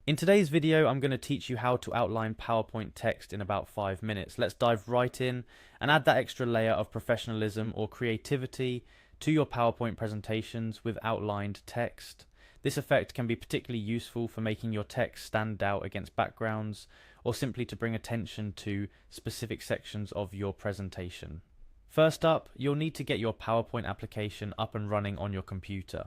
In today's video, I'm going to teach you how to outline PowerPoint text in about 5 minutes. Let's dive right in and add that extra layer of professionalism or creativity to your PowerPoint presentations with outlined text. This effect can be particularly useful for making your text stand out against backgrounds or simply to bring attention to specific sections of your presentation. First up, you'll need to get your PowerPoint application up and running on your computer.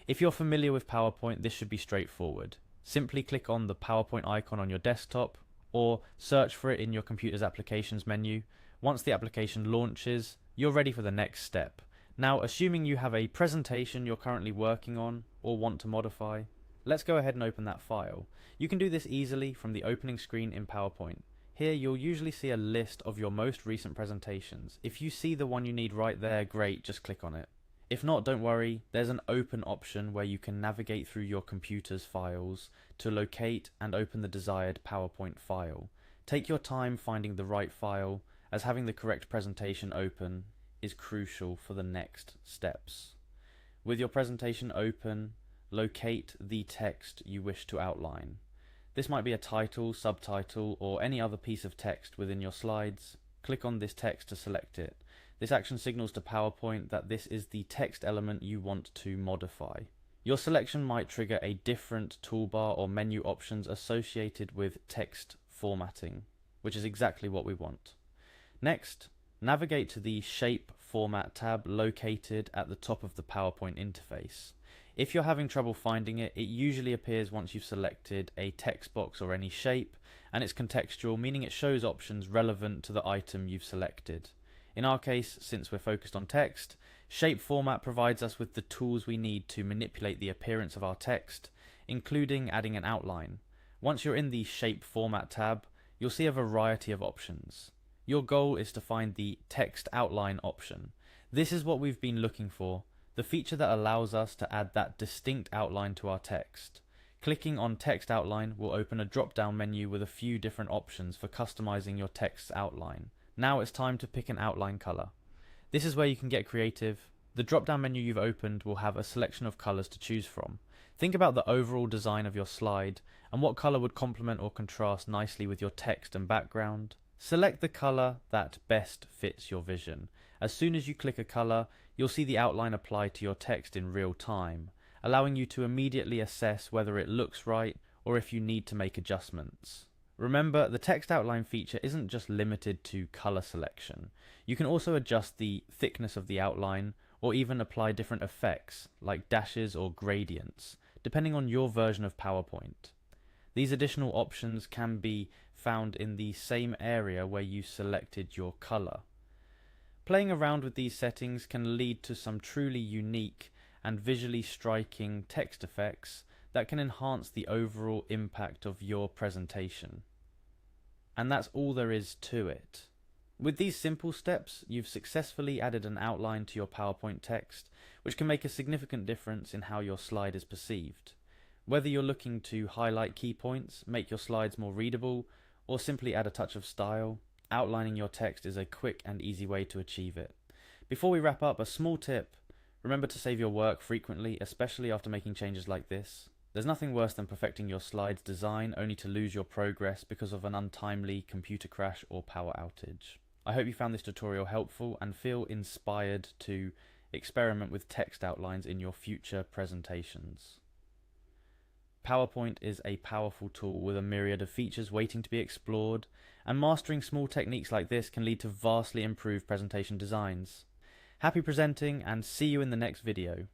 If you're familiar with PowerPoint, this should be straightforward. Simply click on the PowerPoint icon on your desktop or search for it in your computer's applications menu. Once the application launches, you're ready for the next step. Now, assuming you have a presentation you're currently working on or want to modify, let's go ahead and open that file. You can do this easily from the opening screen in PowerPoint. Here you'll usually see a list of your most recent presentations. If you see the one you need right there, great, just click on it. If not, don't worry, there's an open option where you can navigate through your computer's files to locate and open the desired PowerPoint file. Take your time finding the right file, as having the correct presentation open is crucial for the next steps. With your presentation open, locate the text you wish to outline. This might be a title, subtitle, or any other piece of text within your slides. Click on this text to select it. This action signals to PowerPoint that this is the text element you want to modify. Your selection might trigger a different toolbar or menu options associated with text formatting, which is exactly what we want. Next, navigate to the Shape Format tab located at the top of the PowerPoint interface. If you're having trouble finding it, it usually appears once you've selected a text box or any shape, and it's contextual, meaning it shows options relevant to the item you've selected. In our case, since we're focused on text, Shape Format provides us with the tools we need to manipulate the appearance of our text, including adding an outline. Once you're in the Shape Format tab, you'll see a variety of options. Your goal is to find the Text Outline option. This is what we've been looking for, the feature that allows us to add that distinct outline to our text. Clicking on Text Outline will open a drop-down menu with a few different options for customizing your text's outline. Now it's time to pick an outline color. This is where you can get creative. The drop-down menu you've opened will have a selection of colors to choose from. Think about the overall design of your slide and what color would complement or contrast nicely with your text and background. Select the color that best fits your vision. As soon as you click a color, you'll see the outline apply to your text in real time, allowing you to immediately assess whether it looks right or if you need to make adjustments. Remember, the text outline feature isn't just limited to color selection. You can also adjust the thickness of the outline or even apply different effects like dashes or gradients, depending on your version of PowerPoint. These additional options can be found in the same area where you selected your color. Playing around with these settings can lead to some truly unique and visually striking text effects that can enhance the overall impact of your presentation. And that's all there is to it. With these simple steps, you've successfully added an outline to your PowerPoint text, which can make a significant difference in how your slide is perceived. Whether you're looking to highlight key points, make your slides more readable, or simply add a touch of style, outlining your text is a quick and easy way to achieve it. Before we wrap up, a small tip. Remember to save your work frequently, especially after making changes like this. There's nothing worse than perfecting your slide's design only to lose your progress because of an untimely computer crash or power outage. I hope you found this tutorial helpful and feel inspired to experiment with text outlines in your future presentations. PowerPoint is a powerful tool with a myriad of features waiting to be explored, and mastering small techniques like this can lead to vastly improved presentation designs. Happy presenting, and see you in the next video.